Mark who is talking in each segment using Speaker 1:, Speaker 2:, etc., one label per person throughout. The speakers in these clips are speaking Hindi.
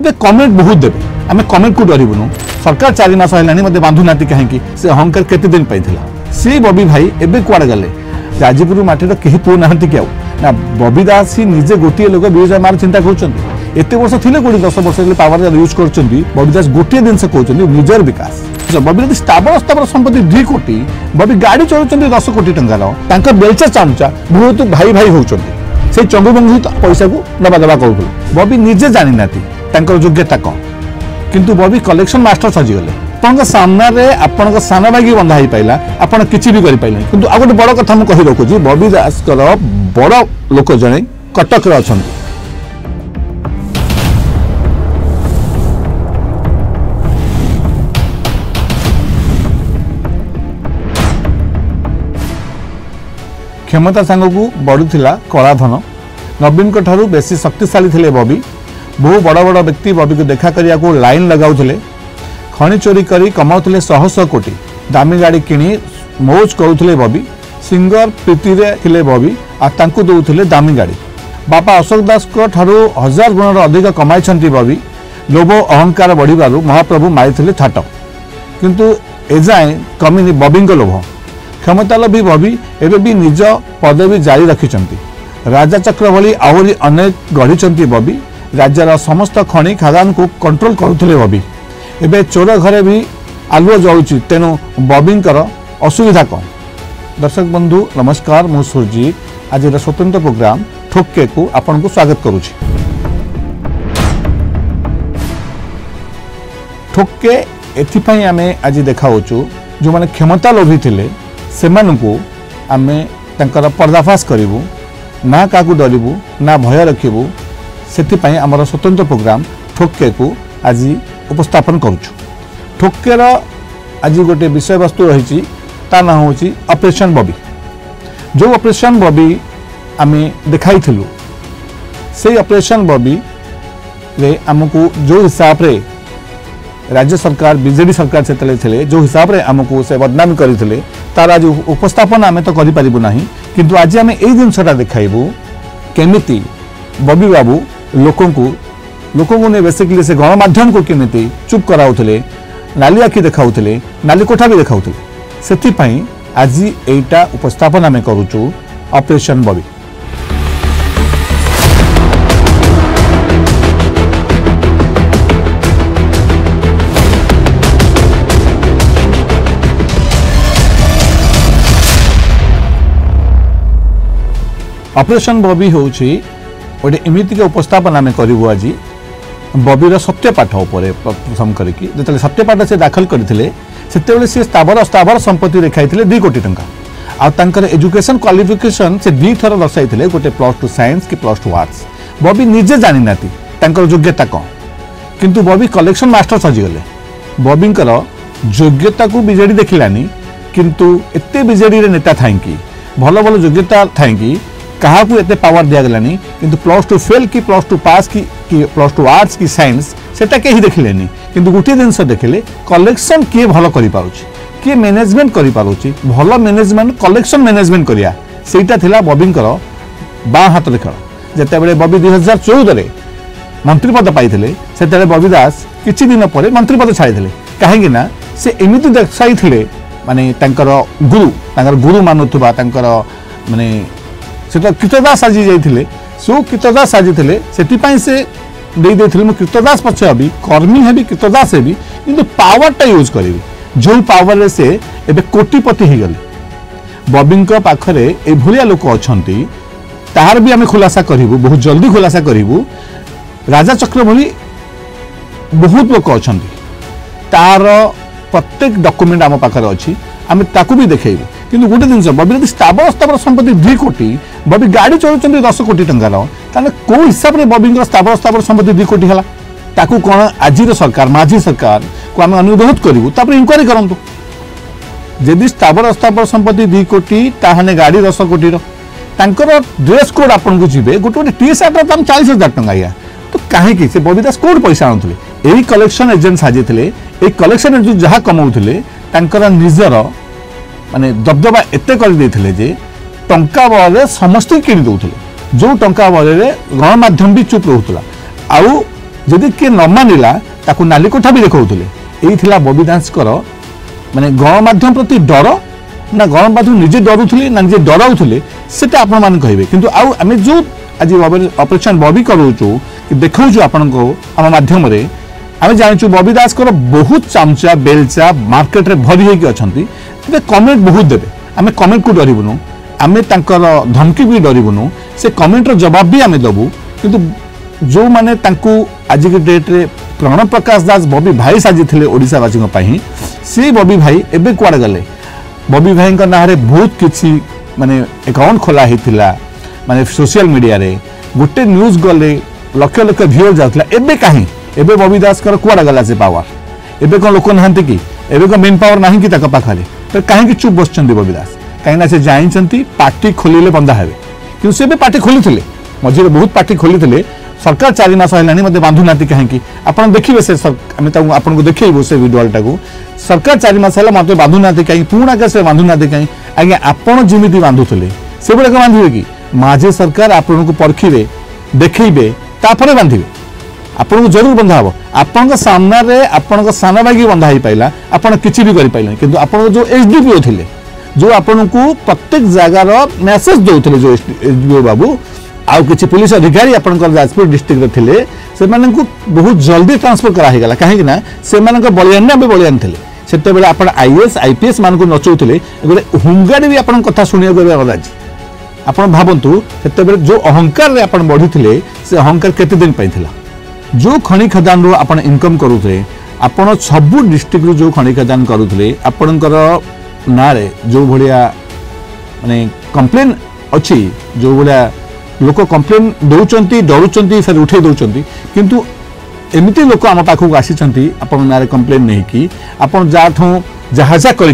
Speaker 1: मते कमेंट बहुत देबे आमे कमेंट को डरिबुनु सरकार 4 मास हेलानी मते बांधु नाती काहेकि से अहंकार केते दिन पाइथिला से बबी भाई एबे कुआड गले राजीपुर माटी केही पु नाहंती क्या ना बबी दास ही निजे गोटे लोक 2000 मार चिंता करछन्ती एते वर्ष थिले कोडी 10 वर्ष पावर यूज करछन्ती बबी दास गोटे दिन से कहछन्ती निजर विकास बबी दास स्थावर संपत्ति 2 कोटी बबी गाड़ी चलछन्ती 10 कोटी टंका रो तांका बेलचा चामचा बहुत भाई भाई होछन्ती से चंगु बंगु पैसा को नबा दबा कहू बबी निजे जानि नाती तांकर योग्यता कौन किंतु बबी कलेक्शन मास्टर सजी गले आपन सामना रे आपन साना बागी बंधा ही पाइला आपन किछि भी करि पाइले किंतु आ गोटे बड़ कथा हम कहि रखुजी बबी दास कर बड़ लोक जणे कटक रे अछंती क्षमता सांगकू बढ़ुला कलाधन नवीन को ठारू बेसी शक्तिशाली थिले बबी बहु बड़ बड़ व्यक्ति बबी को देखा करिया को लाइन लगाउथिले खଣି चोरी करी कमाउथिले 100 कोटी दामी गाड़ी किनी मौज करूथिले बबी सिंगर प्रीति रे थिले बबी आ तांकू दउथिले दामी गाड़ी बापा अशोक दास को ठारू 1000 गुण अधिक कमाई छंती बबी लोभ अहंकार बढ़िबारु महाप्रभु मारिथिले थाट किंतु एजाए कमिनी बबी को लोभ क्षमता लोभी बबी एबे भी निज पदवी जारी रखिचंती राजा चक्र भली आहुरी अनेक गढ़ी बबी राज्यर समस्त खनि खादान को कंट्रोल करुथिले बबी एबे चोर घरे भी आलुओ जळुची तेनु बबींकर असुविधा कम दर्शक बंधु नमस्कार मु सुरजीत आज स्वतंत्र प्रोग्राम ठोके को आपन को स्वागत करूची ठोके एथिपई आमे आज देखाउचु जो माने क्षमता लोभी थिले सेमानकू आमे तांकर पर्दाफाश करिवु ना काकू डरिबु ना भय रखिबु सेथिपई हमर स्वतंत्र प्रोग्राम ठोके को आज उपस्थापन करूछु ठोकेर आज गोटे विषय वस्तु रही ता ना होची ऑपरेशन बबी जो ऑपरेशन बबी आमे देखाई थिलु से ऑपरेशन बबी रे हमकू जो हिसाब रे राज्य सरकार बीजेडी सरकार से थे जो हिसाब रे हमकू से बदनामी करथिले तार आज उपस्थापन आमे तो करि परिबु नाही किंतु आज आमे एई जिनसटा देखाइबु केमिति बबी बाबू लोकों ने बेसिकली से गणमाध्यम को केमिति चुप कराउथिले नाली आखि देखाउथिले नाली कोठा भी देखाउथिले सेथिपई आज एटा उपस्थापन आमे करूचु ऑपरेशन बबी ऑपरेशन बबी होउछि गोटे एमितिक उपस्थापन आमे करिवु आज बबीर सत्यपाठ उपरे प्रथम करिकि जतले सत्यपाठ से दाखल करथिले सेतेबेले से स्थावर संपत्ति देखाइथिले 2 कोटी टंका आ तांकर एजुकेशन क्वालिफिकेशन से 2 थर दर्शाइथिले गोटे +2 साइंस कि +2 आर्ट्स बबी निजे जानि नाती तांकर योग्यता कौन किंतु बबी कलेक्शन मास्टर सजी गले बबींकर योग्यता को बीजेडी देखिलानी किंतु एते बीजेडी रे नेता थांकी भलो भलो योग्यता थांकी कहा को एते पावर दिया गलानी किंतु +2 फेल की +2 पास की +2 आर्ट्स की साइंस सेटा के ही देखिलेनी किंतु गुटे दिन से देखिले कलेक्शन के भलो करि पारुची के मैनेजमेंट करि पारुची भलो मैनेजमेंट कलेक्शन मैनेजमेंट करिया सेटा थिला बबींकर बा हाथ रेखा जते बेले बबी 2014 रे मंत्री पद पाइथिले सेते बबी दास किछि दिन परे मंत्री पद छाइथिले काहेकि ना से एमिति दर्शाइथिले माने तांकर गुरु मानुथबा तांकर माने सेटा कृतदास साजी जाइथिले सो कृतदास साजी थिले सेतिपई से दे देथिले म कृतदास पछ अभी कर्मी हेबी कृतदास हेबी किंतु पावरटा यूज करिवि जो पावर रे से एबे कोटिपति ही गले बबींको पाखरे ए भुलिया लोक अछंती तार भी आमे खुलासा करिवु बहुत जल्दी खुलासा करिवु राजा चक्र भली बहुत लोक अछंती तार प्रत्येक डॉक्यूमेंट आम पाखरे अछि आमे ताकू भी देखैबु किंतु गोटे दिन बबी स्थावर संपत्ति 2 कोटी बबी गाड़ी चलुचंती 10 कोटी टंका ताने को हिसाब रे बबी स्थावर संपत्ति 2 कोटी हला ताकू कोन आज सरकार माझी सरकार को आम अनुरोध करूँ तापर इंक्वारी करंतु जदि स्थावर संपत्ति 2 कोटी ताहने गाड़ी 10 कोटी तांकर ड्रेस कोड आपन को जीवे गोटे गोटे टी शर्ट दाम 40,000 टंका या तो कहीं से बबी दास कोड पैसा आनुले यही collection agent साजिथिले a collection agent जहाँ कमाउथिले तांकर निजर माने दबदबा एते कर देथिले जे टंका बले समस्त किनि दउथिले जो टंका बले गणमाध्यम भी चुप रहउतला आउ जदि किए न मानिला ताकू नाली कोठा भी देखौथिले एई बॉबी दास माने गणमाध्यम प्रति डर ना गणमाध्यम निजे डरुले ना निजे डराउले सेटा आपण मान कहिबे किंतु आउ आमे जो आज ऑपरेशन बॉबी करूचु कि देखौछु आपण को हम माध्यम रे आमे जानिछु बॉबी दास बहुत चामचा बेलचा मार्केट रे भरी होई कि अछंती ते कमेंट बहुत देबे आमे कमेंट को डरिबुनु आमे तांकर धमकी भी डरिबुनु से कमेंट रो जवाब भी आमे दबु किंतु जो माने तांकू आज के डेट रे प्रणव प्रकाश दास बॉबी भाई साजिथिले ओडिसा वासी से बॉबी भाई एबे कुआडे गले बॉबी भाई ना बहुत किसी माने अकाउंट खोला होता माने सोशल मीडिया रे गोटे न्यूज गले लक्ष लक्ष व्यूअर जाता एबे कहीं एबे बॉबी दास कुआडे गला से पावर एबे कौन लोक नहांती कि एबे कौन मेन पावर नहीं कि पाखे तो कहीं चुप बस बॉबी दास कहीं से जानते पार्टी खोलिले बंदा हे कि से पार्टी खोली मझे बहुत पार्टी खोली सरकार 4 मास है मत बांधु ना कहीं आप देखिए से आपको देखो से भिडियोटा को सरकार 4 मास है मत बांधु ना कहीं पुणा के बांधु ना कहीं आज्ञा आपड़ जमी बांधुले से गुड़ाक बांधे कि माझे सरकार आपन को परखिबे देखइबे तापर बांधे आपन को जरूर बंधा हम आपण सामने आपण सान बागी बंधा ही पाइला आपण किछि भी करि पाइले किंतु आपण जो एसडीपीओ थिले जो आपण को प्रत्येक जगार मेसेज दउथिले जो एसडीपीओ बाबू आउ किछि पुलिस अधिकारी आपनकर जाजपुर डिस्ट्रिक्ट रे थिले से माने को बहुत जल्दी ट्रांसफर करा हे गला काहे कि ना से माने बलियान ने बलियान थिले सेते बेले आपण आईएएस आईपीएस मान को नचौथिले गोटे होमगार्ड भी आपण कथा सुनिया गबे गलाजी आपण भाबंतु सेते बेले जो अहंकार रे आपण बढ़िथिले से अहंकार केते दिन पाइथिला जो खनि खदान रो आपण इनकम करूथे आपण सब डिस्ट्रिक्ट रो जो खनि खदान करूथे आपणकर नारे जो भलिया माने कंप्लेन अछि जो भलिया लोक कंप्लेन दौरान डरुंच फिर उठे दौरान किंतु एमती लोक आम पाखक आसी आपण नारे कंप्लेन नहीं कि आपण जहाँ जहाँ कर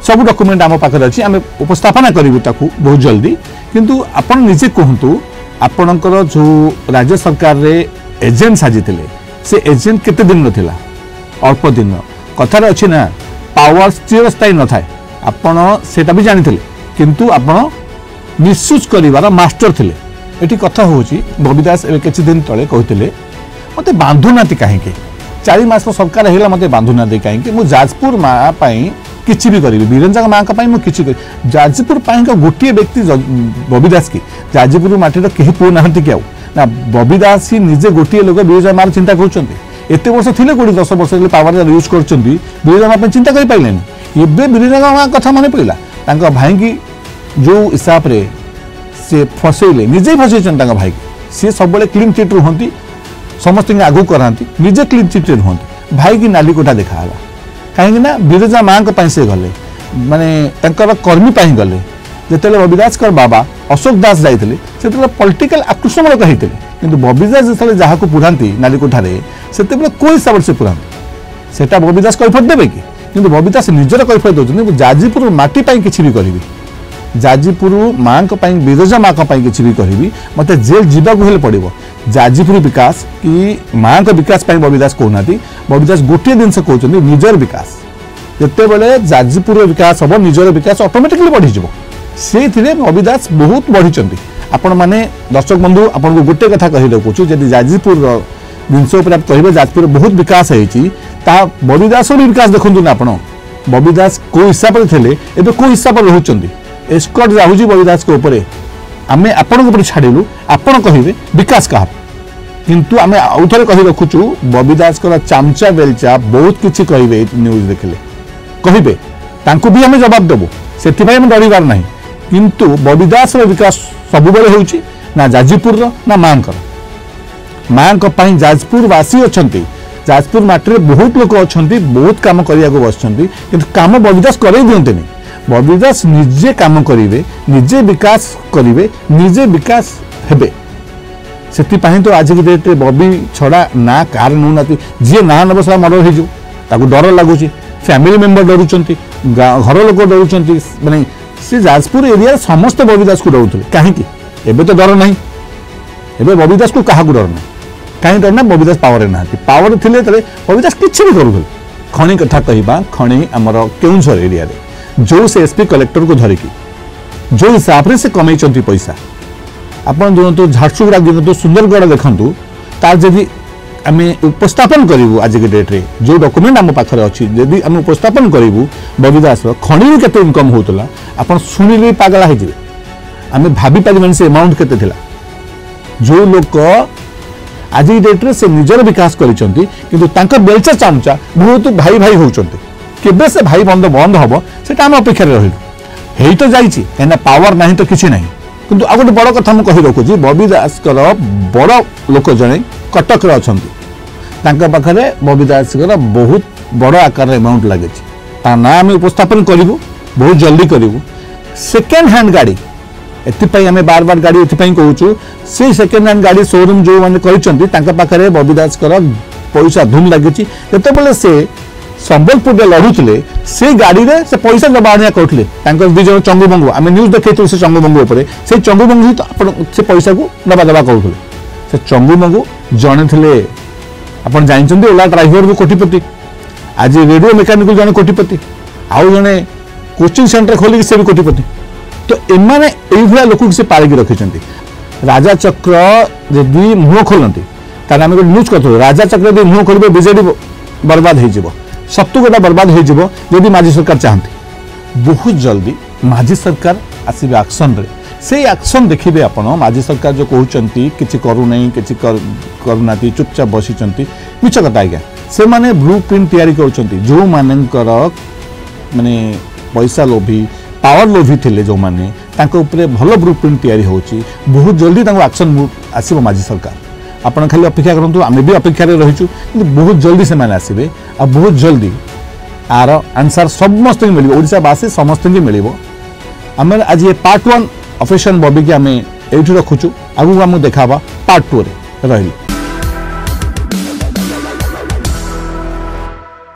Speaker 1: सब डॉक्यूमेंट आम पाखे अच्छी आम उपस्थापना करूँ बहुत जल्दी किंतु आपण निजे कहतु आपणकर जो राज्य सरकार रे एजेंट साजी से एजेंट केते दिन नथिला अल्प दिन कथार अच्छी ना पावर चिरस्थायी न थाए आपण सेटा भी जानी किंतु आपण मिसयूज करिवार मास्टर थिले एटी कथा होची बॉबी दास ए किछि दिन तले कहतिले मते बांधु नाती काहे के 4 मास सरकार हेला मते बांधु नाती काहे के मु जाजपुर मा पई किछि भी करिवि बीरंजा मा का पई मु किछि करि जाजपुर पई का गोटिए व्यक्ति बॉबी दास की जाजपुर माटी केही पो नाहंती के ना बॉबी दास ही निजे गोटिए लोक बीरंजा मार चिंता करछन्ते एते वर्ष थिले कोडी 10 वर्ष पावर यूज करछन्ती बीरंजा मा चिंता करि पाइलेनी एबे बीरंजा मा कथा माने पइला तांका भाई की जो हिसाब रे से फसैले निजे फसैछन तांका भाई सी सब बड़े क्लीन चिट रुहंती समस्त आगू कराती निजे क्लीन चिट रुहंती भाई की नाली कोठा देखाला कहीं ना बिरजा माँ को से गले माने तांकर कर्मी पाई गले जिते बॉबी दास बाबा अशोक दास जाइए से पॉलिटिकल आक्रोशमूलक होते किंतु बॉबी दास जो जहाँ को पुराती नाली कोठारे से कोई हिसाब से पुराती सेटा बॉबी दास कैफियत देवे कि किंतु बॉबी दास निजर कैफियत दौरान जाजपुर माटी किसी भी करी जाजपुर माँ बिरजा माँ किसी भी करी मत जेल जावाक पड़ो जाजपुर विकास कि माँ का विकास बॉबी दास कहना बॉबी दास गोटे जिन कहते निजर विकास जिते बड़े जाजपुर विकास हम निजर विकास ऑटोमेटिकली बढ़ीज से बॉबी दास बहुत बढ़ी आपण मैंने दर्शक बंधु आपन को गोटे कथा कही रखुचु जदि जाजपुर जिनस आप कहे जाजपुर बहुत विकास होता बॉबी दास भी विकास देखु ना आप बॉबी दास को हिसाब से थे एवं को हिसाब से रोच एस्कॉर्ट जाऊँगी बॉबी दास को ऊपर आम आपण छाड़ू आपण कहे विकास क्या किंतु आम आउ थे कही रखुचु बॉबी दास चामचा बेलचा बहुत किसी कहे न्यूज देखले कहे तांको भी आम जवाब देवु से डरबार ना किंतु बॉबी दास विकास सब बेले होउची ना जाजपुर ना माँ जाजपुर वासी अच्छा जाजपुर माटी बहुत लोक अच्छा बहुत कम करने को बस कम बॉबी दास कर दिखते बॉबी दास निजे काम करेंगे निजे विकास करेंगे निजे विकास हेबे से तो आज की डेट बॉबी छड़ा ना कार नौना जी ना नब सा मर्डर हो डर लगुच फैमिली मेंबर डरुंच घर लोक डरुंच माने से जाजपुर एरिया समस्त बॉबी दास को डरुले कहीं एबे तो डर नहीं एबे बॉबी दास को क्या डर ना कहीं डर ना बॉबी दास पावर ना पावर थे बॉबी दास किसी भी करूँ खणी कथा कहवा खणी आमर केउंझर एरिया जो से एसपी कलेक्टर को धरिकी जो हिसाब से कमे पैसा आपड़ दिखु झारसुगुड़ा दिखु सुंदरगढ़ देखु तार जदि आम उपस्थापन करूँ आज के डेट्रे जो डॉक्यूमेंट आम पाखे अच्छी जदि आम उपस्थापन करूँ बबी दास खणी केते इनकम होता आप शुणिले पागला हो आम भाभी पारे से अमाउंट केते थिला जो लोक आज डेट्रे से निजर विकास कर बेलचा चामचा बहुत भाई भाई होचंती केबे से भाई बंद बंद हम से आम अपेक्षा रही है तो जाइए कहीं पावर ना तो किसी ना किंतु आ गए बड़ कथा मुझे रखुची बबी दास बड़ लोक जड़े कटक अच्छा पाखे बबी दास बहुत बड़ आकार अमाउंट लगे ना आम उपस्थापन करूँ बहुत जल्दी करूँ सेकेंड हैंड गाड़ी एपाई आम बार बार गाड़ी एपाई कहूँ से सेकेंड हैंड गाड़ी शोरूम जो मैंने पाखे बबी दास पैसा धूम लगी जो से संबलपुर लड़ुले से गाड़ी रे से पैसा दबा आने करते दीज चंगु बंगु आम न्यूज देखते से चंगु बंगु से चंगु बंगु ही तो से पैसा को दबा दबा करते से चंगु बंगु जड़े थे आप जानते ओला ड्राइवर भी कोटिपति आज रेडियो मेकानिकल जड़े कोटिपति आउ जड़े कोचिंग सेंटर खोलिक से भी कोटिपति तो एमाने एभलिया लोक से पारिक रखिंट राजा चक्र जदि मुह खोलती ताले आम न्यूज करते राजा चक्र यदि मुह खोल बीजेडी बर्बाद हो सत्तुगटा बर्बाद होदी माझी सरकार चाहती बहुत जल्दी माझी सरकार आसबे एक्शन रे से एक्शन देखिए आपण माझी सरकार जो कहते कि करूना कि करूना चुपचाप बसी मिछ कथा आज्ञा से माने ब्लू प्रिंट तैयारी कर जो मानकर माने पैसा लोभी पावर लोभी थे जो माने भल ब्लू प्रिंट तैयारी होची बहुत जल्दी एक्शन आसब माझी सरकार आपन खाली अपेक्षा करूँ आम भी अपेक्षा रहीचु बहुत जल्दी से मैंने आसबे आ बहुत जल्दी आर आंसर समस्त मिल ओडावासी समस्त मिल आम आज ये पार्ट 1 ऑपरेशन बॉबी की आम ये रखुचु आगू आम देखा पार्ट 2 रे रही।